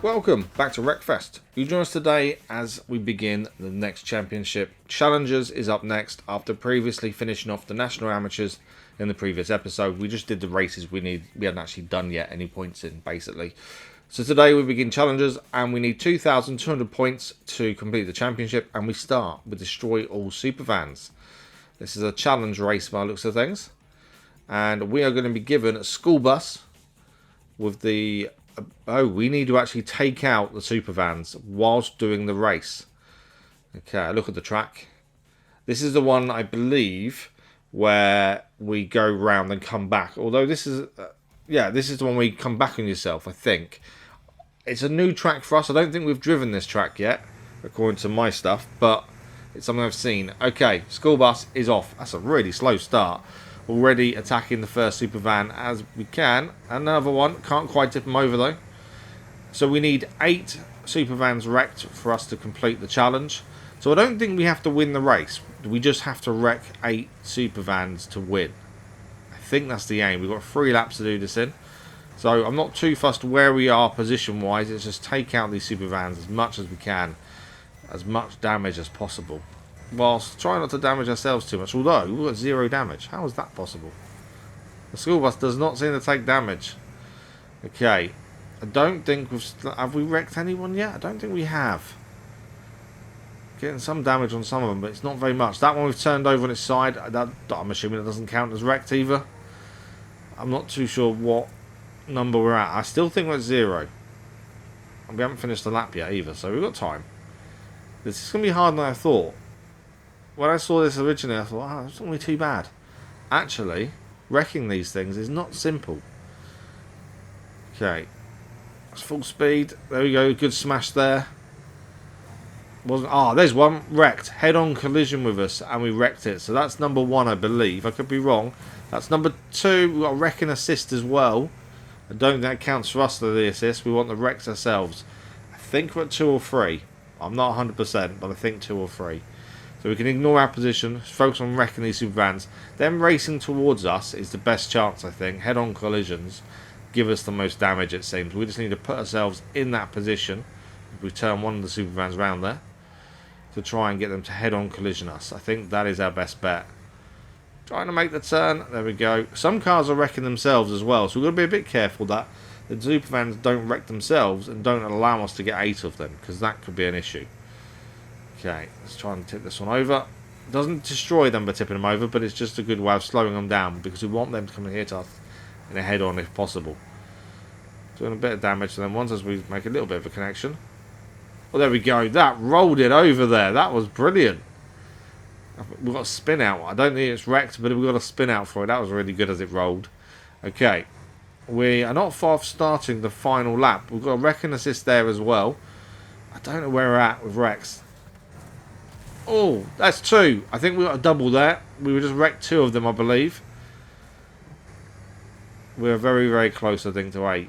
Welcome back to Wreckfest. You join us today as we begin the next championship. Challengers is up next after previously finishing off the National Amateurs in the previous episode. We just did the races we hadn't actually done yet any points in, basically. So today we begin Challengers and we need 2,200 points to complete the championship, and we start with Destroy All Supervans. This is a challenge race by the looks of things. And we are going to be given a school bus with the... Oh, we need to actually take out the Supervans whilst doing the race. Okay, look at the track. This is the one, I believe, where we go round and come back. Although this is... this is the one where you come back on yourself, I think. It's a new track for us. I don't think we've driven this track yet, according to my stuff, but it's something I've seen. Okay, school bus is off. That's a really slow start. Already attacking the first Supervan as we can. Another one. Can't quite tip them over though. So we need 8 Supervans wrecked for us to complete the challenge. So I don't think we have to win the race. We just have to wreck 8 Supervans to win. I think that's the aim. We've got 3 laps to do this in. So I'm not too fussed where we are position wise. It's just take out these Supervans as much as we can. As much damage as possible. Whilst trying not to damage ourselves too much, although we've got 0 damage. How is that possible? The school bus does not seem to take damage. Okay, I don't think have we wrecked anyone yet? I don't think we have. Getting some damage on some of them, but it's not very much. That one we've turned over on its side. I'm assuming it doesn't count as wrecked either. I'm not too sure what number we're at. I still think we're at 0. And we haven't finished the lap yet either, so we've got time. This is going to be harder than I thought. When I saw this originally, I thought, oh, it's not really too bad. Actually, wrecking these things is not simple. Okay. That's full speed. There we go. Good smash there. There's one. Wrecked. Head-on collision with us, and we wrecked it. So that's number 1, I believe. I could be wrong. That's number 2. We've got a wreck and assist as well. I don't think that counts for us, the assist. We want the wrecks ourselves. I think we're at 2 or 3. I'm not 100%, but I think 2 or 3. So we can ignore our position, focus on wrecking these Supervans. Them racing towards us is the best chance, I think. Head-on collisions give us the most damage, it seems. We just need to put ourselves in that position, if we turn one of the Supervans round there, to try and get them to head-on collision us. I think that is our best bet. Trying to make the turn. There we go. Some cars are wrecking themselves as well, so we've got to be a bit careful that the Supervans don't wreck themselves and don't allow us to get 8 of them, because that could be an issue. Okay, let's try and tip this one over. Doesn't destroy them by tipping them over, but it's just a good way of slowing them down because we want them to come and hit us in a head-on if possible. Doing a bit of damage to them once as we make a little bit of a connection. Well, there we go. That rolled it over there. That was brilliant. We've got a spin out. I don't think it's wrecked, but we've got a spin out for it. That was really good as it rolled. Okay, we are not far from starting the final lap. We've got a wreck and assist there as well. I don't know where we're at with wrecks. Oh, that's 2. I think we got a double there. We were just wrecked 2 of them, I believe. We're very, very close, I think, to 8.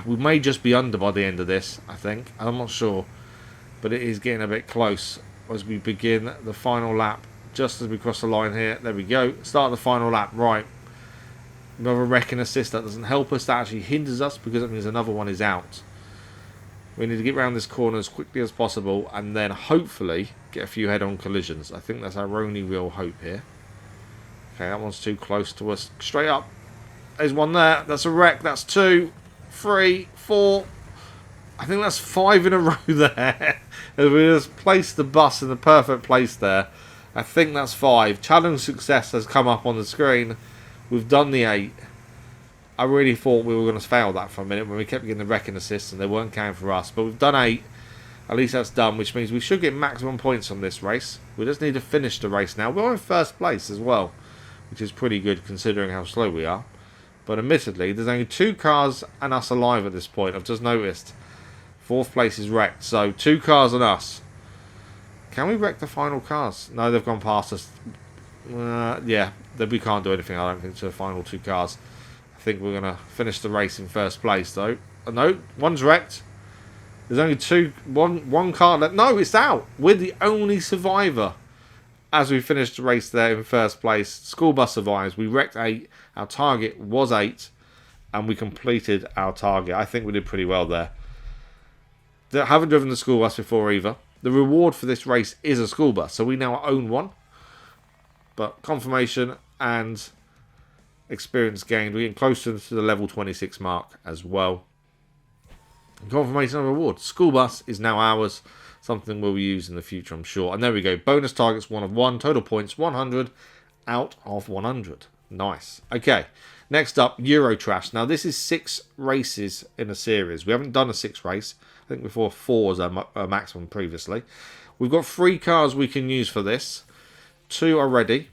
We may just be under by the end of this, I think. I'm not sure. But it is getting a bit close as we begin the final lap. Just as we cross the line here. There we go. Start the final lap. Right. Another wreck and assist. That doesn't help us. That actually hinders us because it means another one is out. We need to get around this corner as quickly as possible and then hopefully get a few head-on collisions. I think that's our only real hope here. Okay, that one's too close to us. Straight up. There's one there. That's a wreck. That's 2, 3, 4. I think that's 5 in a row there. As we just placed the bus in the perfect place there. I think that's 5. Challenge success has come up on the screen. We've done the 8. I really thought we were going to fail that for a minute when we kept getting the wrecking assist and they weren't counting for us. But we've done 8. At least that's done, which means we should get maximum points on this race. We just need to finish the race now. We're in first place as well, which is pretty good considering how slow we are. But admittedly, there's only 2 cars and us alive at this point. I've just noticed. 4th place is wrecked, so 2 cars and us. Can we wreck the final cars? No, they've gone past us. Yeah, we can't do anything, I don't think, to the final 2 cars. I think we're going to finish the race in first place, though. No, one's wrecked. There's only one car left. No, it's out. We're the only survivor. As we finished the race there in first place, school bus survives. We wrecked 8. Our target was 8. And we completed our target. I think we did pretty well there. that haven't driven the school bus before either. The reward for this race is a school bus, so we now own one. But confirmation and experience gained. We're getting closer to the level 26 mark as well. And confirmation and reward. School bus is now ours. Something we'll use in the future, I'm sure. And there we go. Bonus targets 1 of 1. Total points 100 out of 100. Nice. Okay. Next up, Eurotrash. Now this is 6 races in a series. We haven't done a 6 race. I think before 4 was our maximum previously. We've got 3 cars we can use for this. 2 are ready,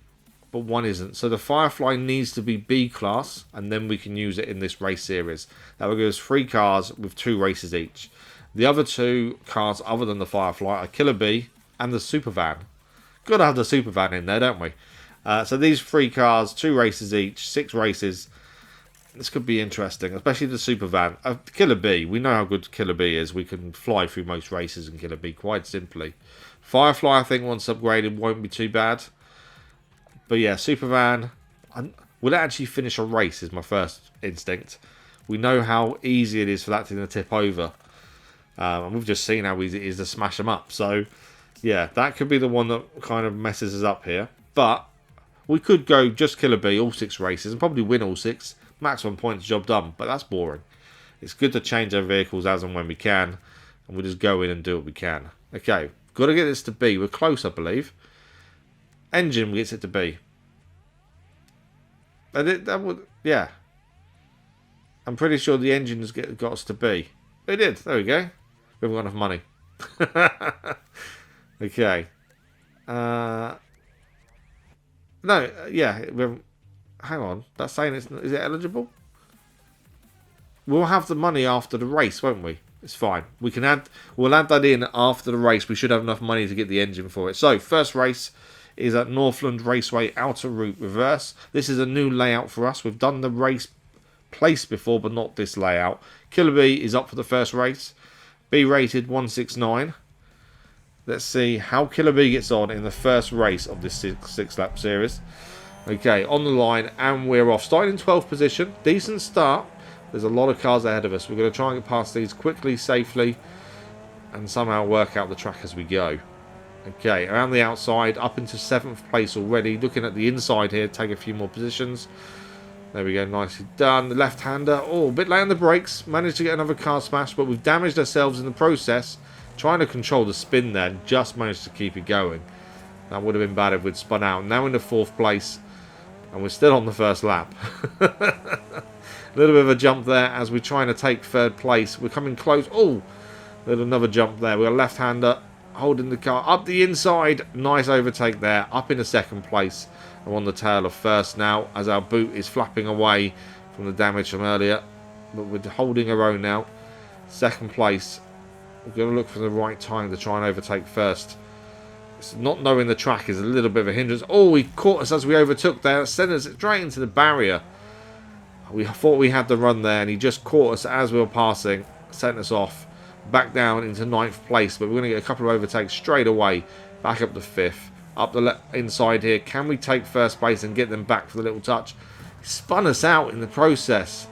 but 1 isn't. So the Firefly needs to be B class, and then we can use it in this race series. That will give us 3 cars with 2 races each. The other 2 cars other than the Firefly are Killerbee and the Supervan. Got to have the Supervan in there, don't we? So these 3 cars, 2 races each, 6 races. This could be interesting, especially the Supervan. Killerbee, we know how good Killerbee is. We can fly through most races in Killerbee quite simply. Firefly, I think, once upgraded, won't be too bad. But yeah, Supervan, will it actually finish a race is my first instinct. We know how easy it is for that thing to tip over. And we've just seen how easy it is to smash them up. So yeah, that could be the one that kind of messes us up here. But we could go just Killerbee all 6 races and probably win all 6. Maximum points, job done. But that's boring. It's good to change our vehicles as and when we can. And we'll just go in and do what we can. Okay, got to get this to B. We're close, I believe. Engine gets it to B. And that would, yeah. I'm pretty sure the engine has got us to B. It did. There we go. We haven't got enough money. Okay. No, yeah. Hang on. That's saying is it eligible? We'll have the money after the race, won't we? It's fine. We'll add that in after the race. We should have enough money to get the engine for it. So, first race is at Northland Raceway Outer Route Reverse. This is a new layout for us. We've done the race place before, but not this layout. Killerbee is up for the first race. B rated 169. Let's see how Killerbee gets on in the first race of this 6 lap series. Okay, on the line, and we're off. Starting in 12th position. Decent start. There's a lot of cars ahead of us. We're going to try and get past these quickly, safely, and somehow work out the track as we go. Okay, around the outside, up into 7th place already. Looking at the inside here, take a few more positions. There we go, nicely done. The left-hander, oh, a bit late on the brakes. Managed to get another car smash, but we've damaged ourselves in the process. Trying to control the spin there, just managed to keep it going. That would have been bad if we'd spun out. Now in the 4th place, and we're still on the first lap. A little bit of a jump there as we're trying to take 3rd place. We're coming close. Oh, there's another jump there. We've got a left-hander holding the car up the inside. Nice overtake there. Up in the 2nd place. I'm on the tail of 1st now as our boot is flapping away from the damage from earlier. But we're holding our own now. 2nd place. We're going to look for the right time to try and overtake 1st. It's not knowing the track is a little bit of a hindrance. Oh, he caught us as we overtook there. Sent us straight into the barrier. We thought we had the run there, and he just caught us as we were passing. Sent us off. Back down into 9th place. But we're going to get a couple of overtakes straight away. Back up to 5th. Up the inside here. Can we take 1st place and get them back for the little touch? He spun us out in the process.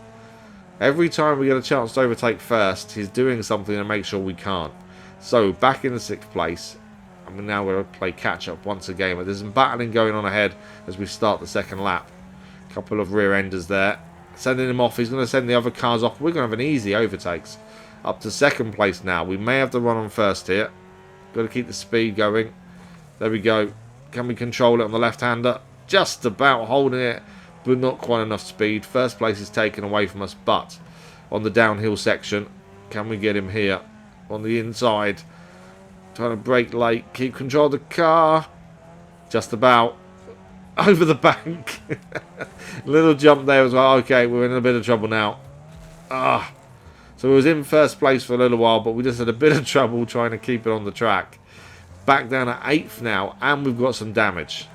Every time we get a chance to overtake 1st, he's doing something to make sure we can't. So, back in the 6th place. And now we're going to play catch-up once again. But there's some battling going on ahead as we start the 2nd lap. A couple of rear-enders there. Sending him off. He's going to send the other cars off. We're going to have an easy overtakes. Up to 2nd place now. We may have to run on 1st here. Got to keep the speed going. There we go. Can we control it on the left-hander? Just about holding it, but not quite enough speed. 1st place is taken away from us, but on the downhill section, can we get him here? On the inside. Trying to brake late. Keep control of the car. Just about. Over the bank. Little jump there as well. Okay, we're in a bit of trouble now. So we was in 1st place for a little while, but we just had a bit of trouble trying to keep it on the track. Back down at 8th now, and we've got some damage.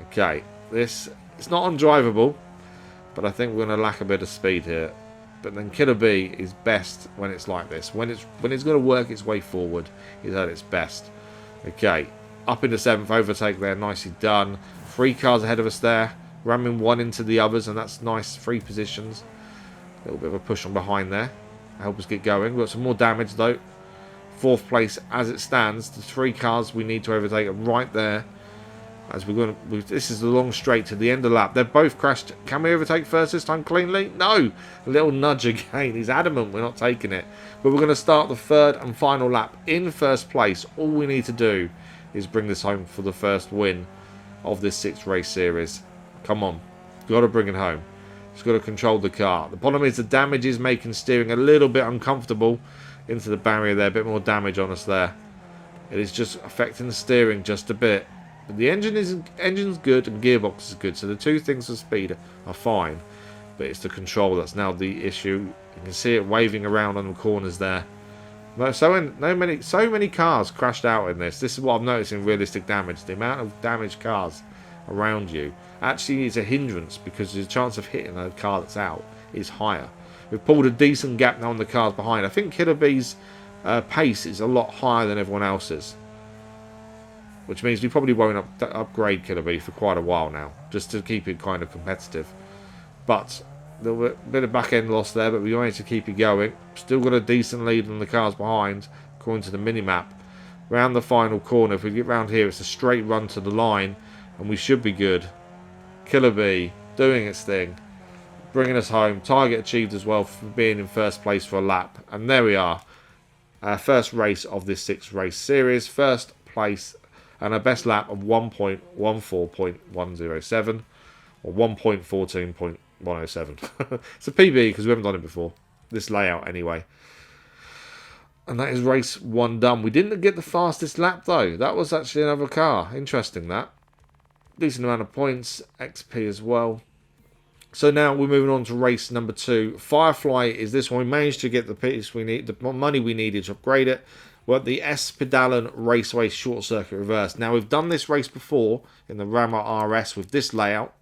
Okay, it's not undrivable, but I think we're going to lack a bit of speed here. But then Killerbee is best when it's like this. When it's going to work its way forward, is at its best. Okay, up into 7th, overtake there, nicely done. 3 cars ahead of us there, ramming one into the others, and that's nice. 3 positions. A little bit of a push on behind there. Help us get going. We've got some more damage though. 4th place as it stands. The 3 cars we need to overtake are right there. As this is the long straight to the end of the lap. They've both crashed. Can we overtake first this time cleanly? No. A little nudge again. He's adamant we're not taking it. But we're going to start the 3rd and final lap in 1st place. All we need to do is bring this home for the first win of this 6th race series. Come on. Got to bring it home. Just got to control the car. The problem is the damage is making steering a little bit uncomfortable into the barrier there. A bit more damage on us there. It is just affecting the steering just a bit. But the engine's good and gearbox is good, so the 2 things for speed are fine. But it's the control that's now the issue. You can see it waving around on the corners there. So many cars crashed out in this. This is what I'm noticing: realistic damage. The amount of damaged cars around you actually is a hindrance because the chance of hitting a car that's out is higher. We've pulled a decent gap now on the cars behind. I think Killerbee's pace is a lot higher than everyone else's, which means we probably won't upgrade Killerbee for quite a while now, just to keep it kind of competitive. But there was a bit of back end loss there, but we managed to keep it going. Still got a decent lead on the cars behind, according to the mini-map. Round the final corner, if we get round here, it's a straight run to the line, and we should be good. Killerbee doing its thing, bringing us home. Target achieved as well for being in 1st place for a lap. And there we are. Our first race of this 6th race series. 1st place. And a best lap of 1.14.107 or 1.14.107. It's a PB because we haven't done it before. This layout anyway. And that is race 1 done. We didn't get the fastest lap though. That was actually another car. Interesting that. Decent amount of points. XP as well. So now we're moving on to race number 2. Firefly is this one. We managed to get the piece we need, the money we needed to upgrade it. We're at the Espedalen Raceway Short Circuit reverse. Now, we've done this race before in the Rammer RS with this layout.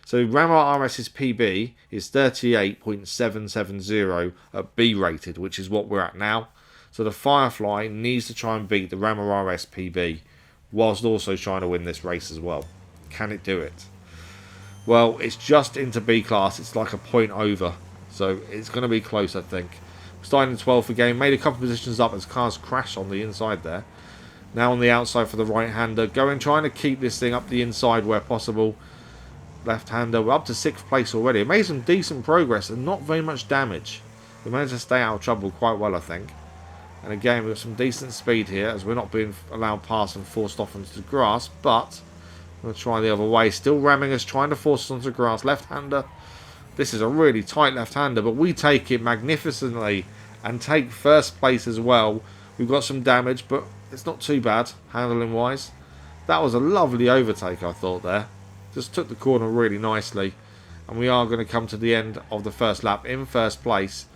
So, Rammer RS's PB is 38.770 at B rated, which is what we're at now. So, the Firefly needs to try and beat the Rammer RS PB, whilst also trying to win this race as well. Can it do it? Well, it's just into B class. It's like a point over. So, it's going to be close, I think. Starting in 12th again, made a couple of positions up as cars crash on the inside there. Now on the outside for the right-hander, trying to keep this thing up the inside where possible. Left-hander, we're up to 6th place already. It made some decent progress and not very much damage. We managed to stay out of trouble quite well, I think. And again, we've got some decent speed here as we're not being allowed past and forced off onto the grass, but I'm going to try the other way. Still ramming us, trying to force us onto the grass. Left-hander. This is a really tight left-hander, but we take it magnificently and take 1st place as well. We've got some damage, but it's not too bad, handling-wise. That was a lovely overtake, I thought, there. Just took the corner really nicely. And we are going to come to the end of the 1st lap in 1st place,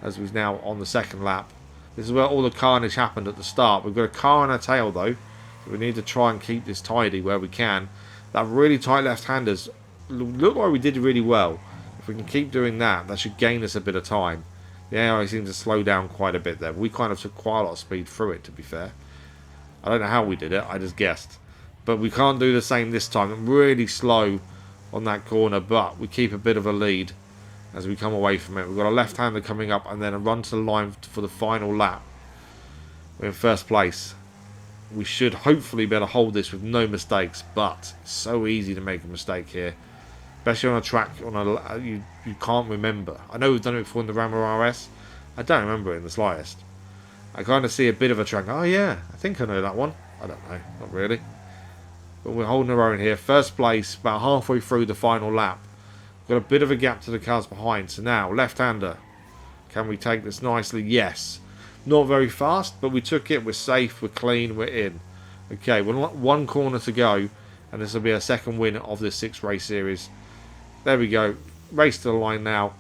as we're now on the 2nd lap. This is where all the carnage happened at the start. We've got a car on our tail, though. So we need to try and keep this tidy where we can. That really tight left-handers look like we did really well. If we can keep doing that, that should gain us a bit of time. The AI seems to slow down quite a bit there. We kind of took quite a lot of speed through it, to be fair. I don't know how we did it, I just guessed. But we can't do the same this time. I'm really slow on that corner, but we keep a bit of a lead as we come away from it. We've got a left-hander coming up and then a run to the line for the final lap. We're in 1st place. We should hopefully be able to hold this with no mistakes, but it's so easy to make a mistake here. Especially on a track you can't remember. I know we've done it before in the Rammer RS. I don't remember it in the slightest. I kind of see a bit of a track. Oh yeah, I think I know that one. I don't know, not really. But we're holding our own here. 1st place, about halfway through the final lap. Got a bit of a gap to the cars behind. So now, left-hander. Can we take this nicely? Yes. Not very fast, but we took it. We're safe, we're clean, we're in. Okay, we're not 1 corner to go. And this will be our 2nd win of this 6 race series. There we go. Race to the line now.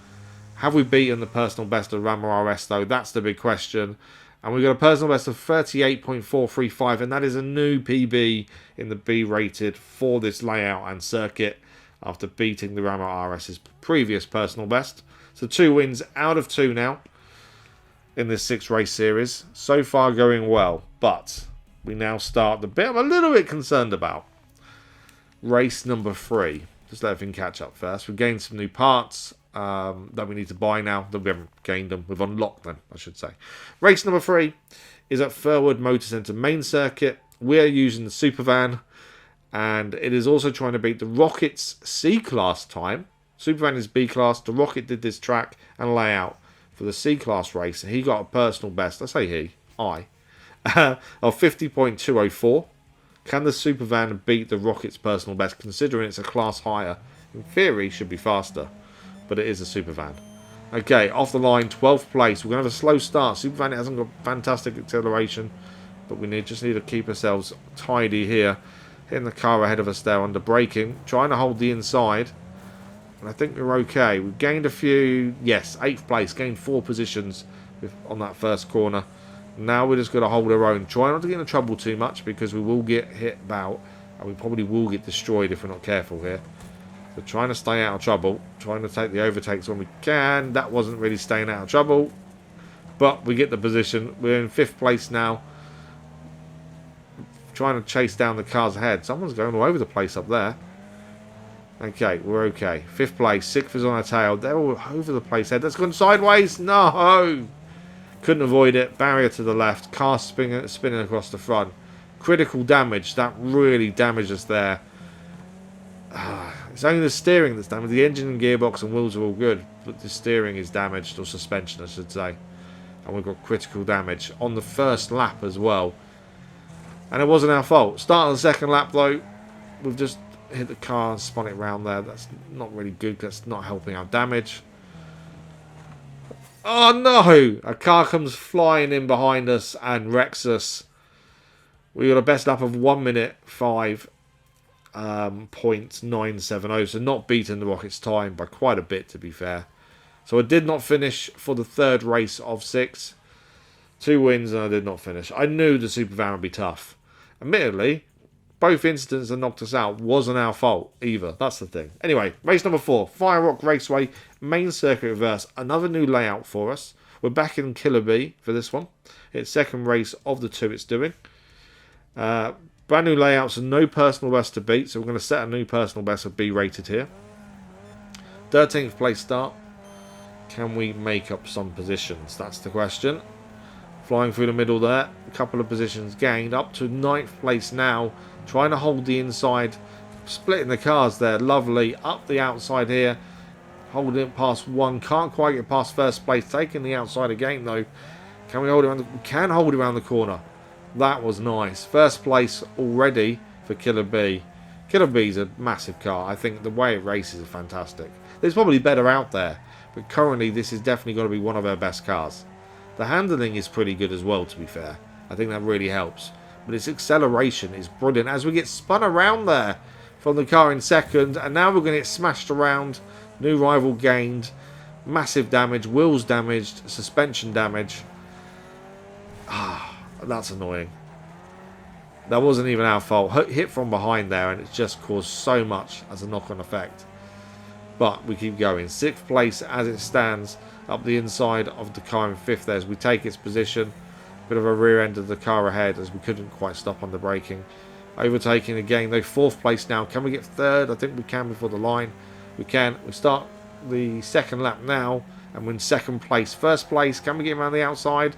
Have we beaten the personal best of Rammer RS though? That's the big question. And we've got a personal best of 38.435, and that is a new PB in the B rated for this layout and circuit after beating the Rammer RS's previous personal best. So 2 wins out of 2 now in this 6 race series. So far going well, but we now start the bit I'm a little bit concerned about. Race number 3. Just let everything catch up first. We've gained some new parts that we need to buy now. That we haven't gained them. We've unlocked them, I should say. Race number 3 is at Firwood Motocenter Main Circuit. We're using the Supervan, and it is also trying to beat the Rocket's C-Class time. Supervan is B-Class. The Rocket did this track and layout for the C-Class race, and he got a personal best, I say he, I, of 50.204. Can the Supervan beat the Rocket's personal best, considering it's a class higher? In theory, should be faster, but it is a Supervan. Okay, off the line, 12th place. We're going to have a slow start. Supervan hasn't got fantastic acceleration, but we just need to keep ourselves tidy here. Hitting the car ahead of us there under braking. Trying to hold the inside. And I think we're okay. We've gained a few. Yes, 8th place. Gained 4 positions on that first corner. Now we're just going to hold our own. Try not to get into trouble too much, because we will get hit about. And we probably will get destroyed if we're not careful here. So trying to stay out of trouble. Trying to take the overtakes when we can. That wasn't really staying out of trouble. But we get the position. We're in 5th place now. Trying to chase down the cars ahead. Someone's going all over the place up there. Okay, we're okay. 5th place. 6th is on our tail. They're all over the place. That's gone sideways. No! Couldn't avoid it. Barrier to the left. Car spinning across the front. Critical damage. That really damaged us there. It's only the steering that's damaged. The engine and gearbox and wheels are all good, but the steering is damaged, or suspension I should say. And we've got critical damage on the first lap as well. And it wasn't our fault. Start of the second lap though, we've just hit the car and spun it around there. That's not really good. That's not helping our damage. Oh no! A car comes flying in behind us and wrecks us. We got a best lap of 1 minute 5.970, so not beating the Rocket's time by quite a bit, to be fair. So I did not finish for the 3rd race of 6. 2 wins and I did not finish. I knew the Supervan would be tough. Admittedly, both incidents that knocked us out wasn't our fault either. That's the thing. Anyway, race number 4. Firewalk Raceway Main Circuit Reverse. Another new layout for us. We're back in Killerbee for this one. It's 2nd race of the 2 it's doing. Brand new layouts and no personal best to beat. So we're going to set a new personal best of B rated here. 13th place start. Can we make up some positions? That's the question. Flying through the middle there. A couple of positions gained. Up to 9th place now. Trying to hold the inside. Splitting the cars there. Lovely. Up the outside here. Holding it past 1. Can't quite get past 1st place. Taking the outside again though. Can we hold it around we can hold it around the corner. That was nice. 1st place already for Killerbee. Killerbee's a massive car. I think the way it races is fantastic. There's probably better out there. But currently this is definitely going to be one of our best cars. The handling is pretty good as well, to be fair. I think that really helps. But its acceleration is brilliant as we get spun around there from the car in 2nd. And now we're going to get smashed around. New rival gained. Massive damage. Wheels damaged. Suspension damage. That's annoying. That wasn't even our fault. Hit from behind there and it's just caused so much as a knock-on effect. But we keep going. 6th place as it stands. Up the inside of the car in 5th there as we take its position. Bit of a rear end of the car ahead as we couldn't quite stop on the braking. Overtaking again though. 4th place now. Can we get 3rd? I think we can before the line. We can. We start the 2nd lap now and we're in 2nd place. 1st place. Can we get around the outside?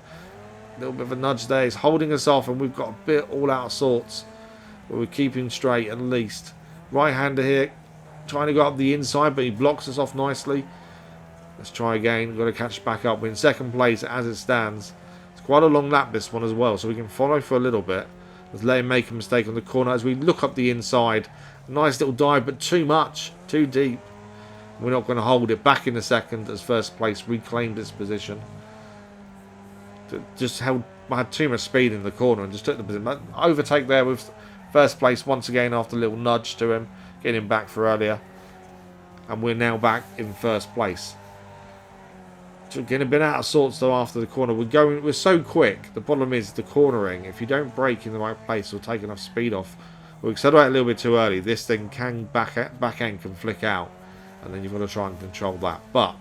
A little bit of a nudge there. He's holding us off and we've got a bit all out of sorts. But we're keeping straight at least. Right-hander here. Trying to go up the inside but he blocks us off nicely. Let's try again. Got to catch back up. We're in 2nd place as it stands. It's quite a long lap this one as well, so we can follow for a little bit. Let's let him make a mistake on the corner as we look up the inside. Nice little dive, but too much. Too deep. We're not going to hold it. Back in the 2nd as 1st place reclaimed its position. Just had too much speed in the corner and just took the position. Overtake there with 1st place once again after a little nudge to him. Getting him back for earlier. And we're now back in 1st place. Getting a bit out of sorts though after the corner. We're so quick. The problem is the cornering. If you don't brake in the right place or take enough speed off, or accelerate a little bit too early, this thing can back end can flick out, and then you've got to try and control that. But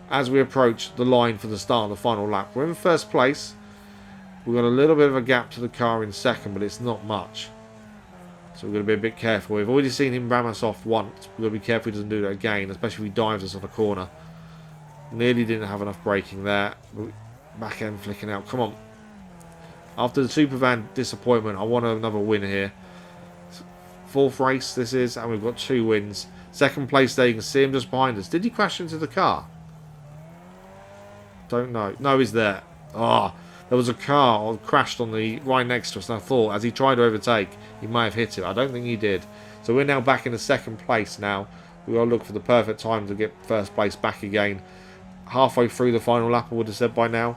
as we approach the line for the start of the final lap, we're in 1st place. We've got a little bit of a gap to the car in 2nd, but it's not much. So we're going to be a bit careful. We've already seen him ram us off once. We've got to be careful he doesn't do that again, especially if he dives us on a corner. Nearly didn't have enough braking there. Back end flicking out. Come on. After the Supervan disappointment, I want another win here. 4th race this is, and we've got 2 wins. 2nd place there, you can see him just behind us. Did he crash into the car? Don't know. No, he's there. Ah, there was a car crashed on the right next to us, and I thought, as he tried to overtake, he might have hit it. I don't think he did. So we're now back in the 2nd place now. We've got to look for the perfect time to get 1st place back again. Halfway through the final lap, I would have said by now.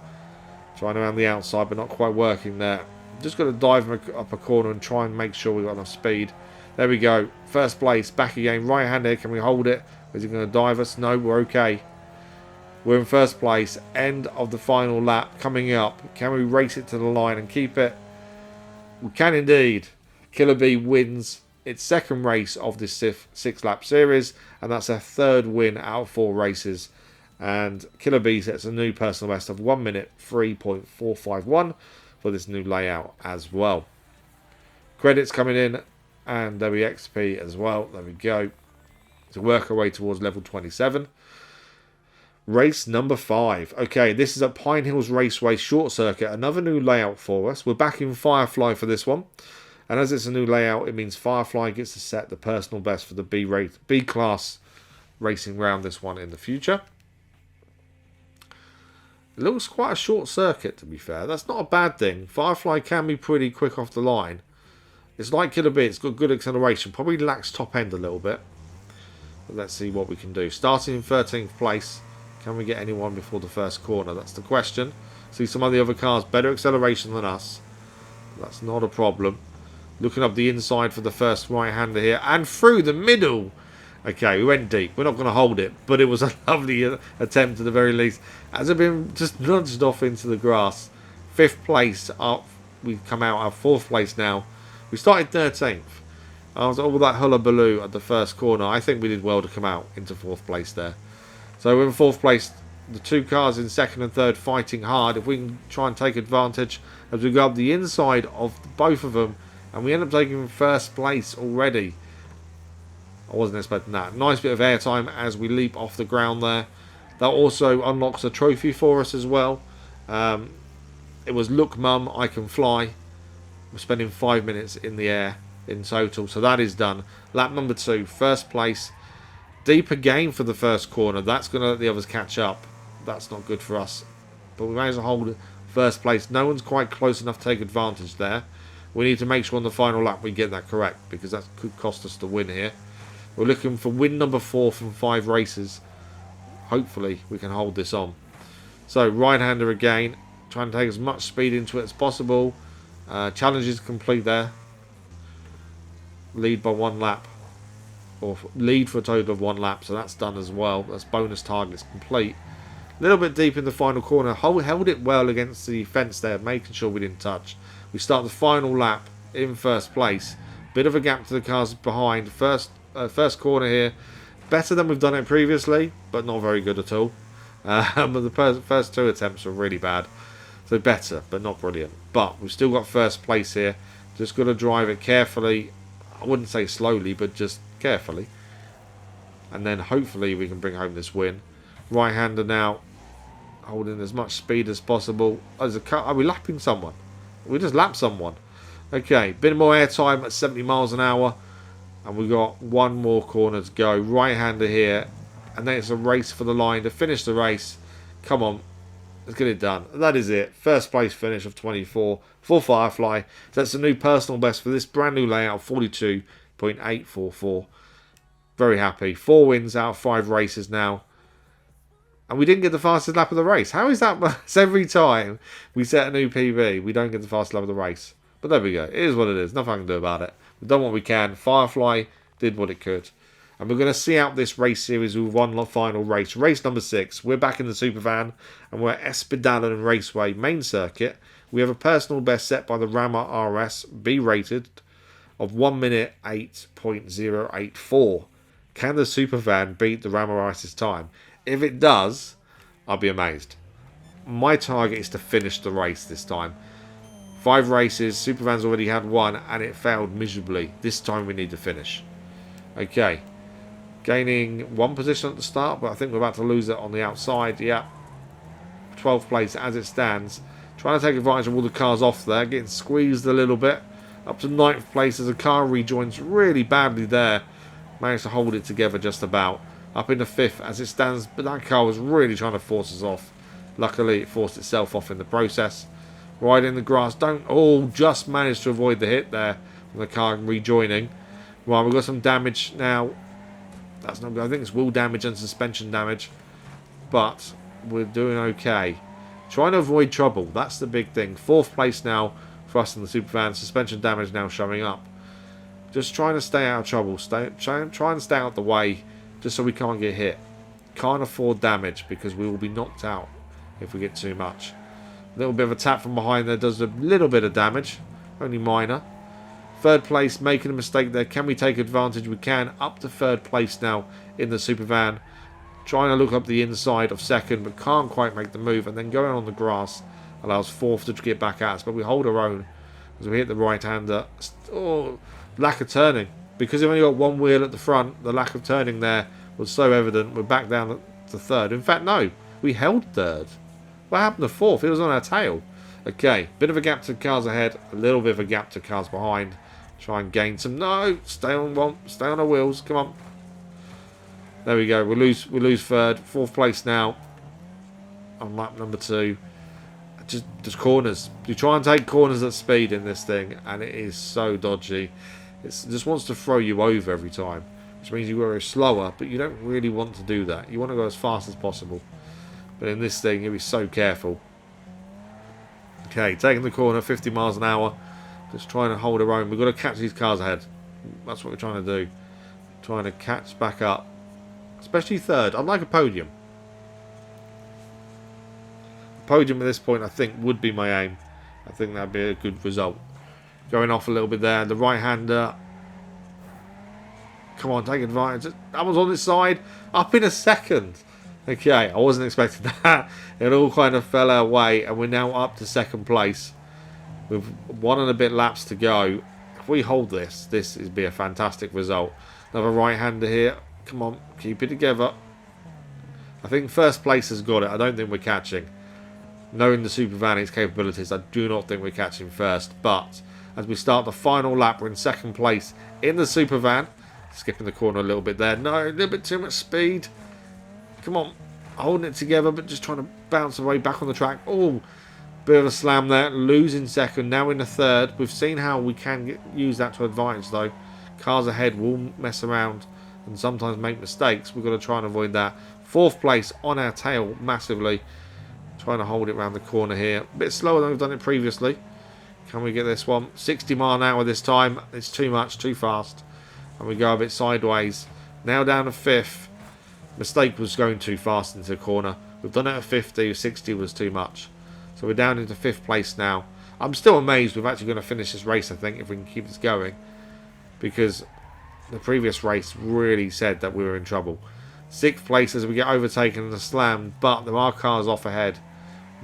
Trying around the outside, but not quite working there. Just got to dive up a corner and try and make sure we've got enough speed. There we go. 1st place, back again. Right hand here, can we hold it? Is he going to dive us? No, we're okay. We're in 1st place. End of the final lap coming up. Can we race it to the line and keep it? We can indeed. Killerbee wins its 2nd race of this 6 lap series, and that's their 3rd win out of 4 races. And Killerbee sets a new personal best of 1 minute 3.451 for this new layout as well. Credits coming in, and there we XP as well. There we go. To work our way towards level 27. Race number 5. Okay, this is at Pinehills Raceway Short Circuit. Another new layout for us. We're back in Firefly for this one. And as it's a new layout, it means Firefly gets to set the personal best for the B class racing round this one in the future. It looks quite a short circuit, to be fair. That's not a bad thing. Firefly can be pretty quick off the line. It's like Killerbee. It's got good acceleration. Probably lacks top end a little bit. But let's see what we can do. Starting in 13th place. Can we get anyone before the 1st corner? That's the question. See some of the other cars. Better acceleration than us. That's not a problem. Looking up the inside for the 1st right-hander here. And through the middle. Okay, we went deep. We're not going to hold it. But it was a lovely attempt at the very least. Has it been just nudged off into the grass? 5th place up. We've come out our 4th place now. We started 13th. After all that hullabaloo at the 1st corner, I think we did well to come out into 4th place there. So we're in 4th place. The 2 cars in 2nd and 3rd fighting hard. If we can try and take advantage as we go up the inside of both of them. And we end up taking 1st place already. I wasn't expecting that. Nice bit of airtime as we leap off the ground there. That also unlocks a trophy for us as well. It was Look Mum, I Can Fly. We're spending 5 minutes in the air in total. So that is done. Lap number 2, 1st place. Deep again for the 1st corner. That's going to let the others catch up. That's not good for us. But we managed to hold 1st place. No one's quite close enough to take advantage there. We need to make sure on the final lap we get that correct, because that could cost us the win here. We're looking for win number 4 from 5 races. Hopefully we can hold this on. So right-hander again, trying to take as much speed into it as possible. Challenge is complete there. Lead by 1 lap. Or lead for a total of 1 lap, so that's done as well. That's bonus targets complete. A little bit deep in the final corner. Held it well against the fence there, making sure we didn't touch. We start the final lap in 1st place. Bit of a gap to the cars behind. First corner here. Better than we've done it previously, but not very good at all. But the first 2 attempts were really bad. So better, but not brilliant. But we've still got 1st place here. Just got to drive it carefully. I wouldn't say slowly, but just carefully. And then hopefully we can bring home this win. Right-hander now. Holding as much speed as possible. There's a car. Are we lapping someone? We just lapped someone. Okay, bit more airtime at 70 miles an hour. And we've got 1 more corner to go. Right-hander here. And then it's a race for the line to finish the race. Come on. Let's get it done. That is it. 1st place finish of 24 for Firefly. So that's a new personal best for this brand new layout. 42.844. Very happy. 4 wins out of 5 races now. And we didn't get the fastest lap of the race. How is that? It's every time we set a new PB, we don't get the fastest lap of the race. But there we go. It is what it is. Nothing I can do about it. We've done what we can. Firefly did what it could. And we're going to see out this race series with 1 final race. Race number 6. We're back in the Supervan. And we're at Espedalen Raceway Main Circuit. We have a personal best set by the Rammer RS, B rated, of 1 minute 8.084. Can the Supervan beat the Rammer RS's time? If it does, I'll be amazed. My target is to finish the race this time. 5 races, Supervan's already had 1 and it failed miserably. This time we need to finish. Okay. Gaining 1 position at the start, but I think we're about to lose it on the outside. Yeah. 12th place as it stands. Trying to take advantage of all the cars off there. Getting squeezed a little bit. Up to 9th place as a car rejoins really badly there. Managed to hold it together just about. Up into 5th as it stands. But that car was really trying to force us off. Luckily, it forced itself off in the process. Right in the grass. Just managed to avoid the hit there from the car rejoining. Right, we've got some damage now. That's not good. I think it's wheel damage and suspension damage. But we're doing okay. Trying to avoid trouble. That's the big thing. 4th place now for us in the Supervan. Suspension damage now showing up. Just trying to stay out of trouble. Try and stay out of the way. Just so we can't get hit. Can't afford damage because we will be knocked out if we get too much. A little bit of a tap from behind there does a little bit of damage. Only minor. 3rd place, making a mistake there. Can we take advantage? We can. Up to 3rd place now in the Supervan. Trying to look up the inside of 2nd, but can't quite make the move. And then going on the grass allows 4th to get back at us. But we hold our own as we hit the right-hander. Lack of turning. Because we've only got one wheel at the front, the lack of turning there was so evident. We're back down to 3rd. In fact, no. We held 3rd. What happened to 4th? It was on our tail. Okay. Bit of a gap to cars ahead. A little bit of a gap to cars behind. Try and gain some. No. Stay on our wheels. Come on. There we go. We lose 3rd. 4th place now. On lap number 2. Just corners. You try and take corners at speed in this thing, and it is so dodgy. It just wants to throw you over every time, which means you go slower, but you don't really want to do that. You want to go as fast as possible. But in this thing, you'll be so careful. Okay, taking the corner, 50 miles an hour. Just trying to hold our own. We've got to catch these cars ahead. That's what we're trying to do. Trying to catch back up. Especially 3rd. I'd like a podium. A podium at this point, I think, would be my aim. I think that'd be a good result. Going off a little bit there. The right-hander. Come on, take advantage. That was on this side. Up in a 2nd. Okay, I wasn't expecting that. It all kind of fell our way. And we're now up to 2nd place. With 1 and a bit laps to go. If we hold this would be a fantastic result. Another right-hander here. Come on, keep it together. I think 1st place has got it. I don't think we're catching. Knowing the Supervan, its capabilities, I do not think we're catching 1st. But as we start the final lap, we're in 2nd place in the Supervan. Skipping the corner a little bit there. No, a little bit too much speed. Come on. Holding it together, but just trying to bounce away back on the track. Oh, bit of a slam there. Losing 2nd. Now in the 3rd. We've seen how we can use that to advantage, though. Cars ahead will mess around and sometimes make mistakes. We've got to try and avoid that. 4th place on our tail massively. Trying to hold it around the corner here. A bit slower than we've done it previously. Can we get this one? 60 mile an hour this time. It's too much, too fast. And we go a bit sideways. Now down to 5th. Mistake was going too fast into the corner. We've done it at 50. 60 was too much. So we're down into 5th place now. I'm still amazed we're actually going to finish this race, I think, if we can keep this going. Because the previous race really said that we were in trouble. 6th place as we get overtaken and slammed. But there are cars off ahead.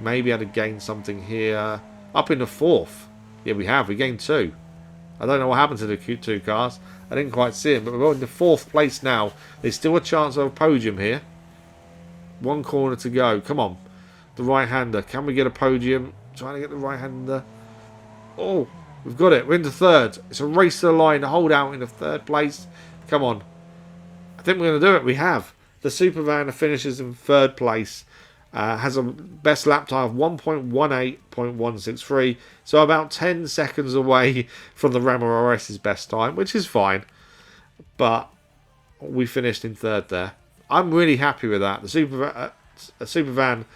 Maybe able to gain something here. Up into 4th. Yeah, we have. We gained 2. I don't know what happened to the Q2 cars. I didn't quite see them. But we're in the 4th place now. There's still a chance of a podium here. 1 corner to go. Come on. The right-hander. Can we get a podium? Trying to get the right-hander. Oh, we've got it. We're into 3rd. It's a race to the line. Hold out into 3rd place. Come on. I think we're going to do it. We have. The Supervan finishes in 3rd place. Has a best lap time of 1.18.163. So about 10 seconds away from the Ram RS's best time, which is fine. But we finished in 3rd there. I'm really happy with that. The Supervan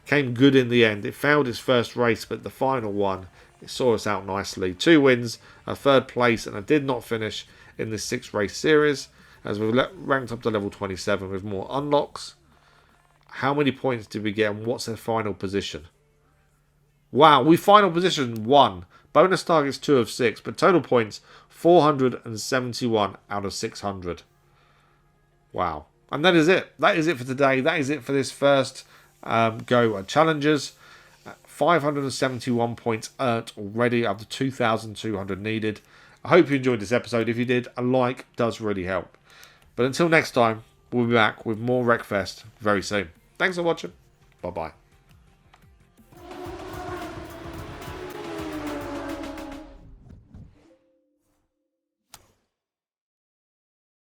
came good in the end. It failed its first race, but the final one, it saw us out nicely. 2 wins, a 3rd place, and I did not finish in this 6-race series, as we've ranked up to level 27 with more unlocks. How many points did we get, and what's their final position? Wow, we final position 1. Bonus targets 2 of 6, but total points 471 out of 600. Wow. And that is it. That is it for today. That is it for this first go at Challengers. 571 points earned already out of the 2,200 needed. I hope you enjoyed this episode. If you did, a like does really help. But until next time, we'll be back with more Wreckfest very soon. Thanks for watching. Bye-bye.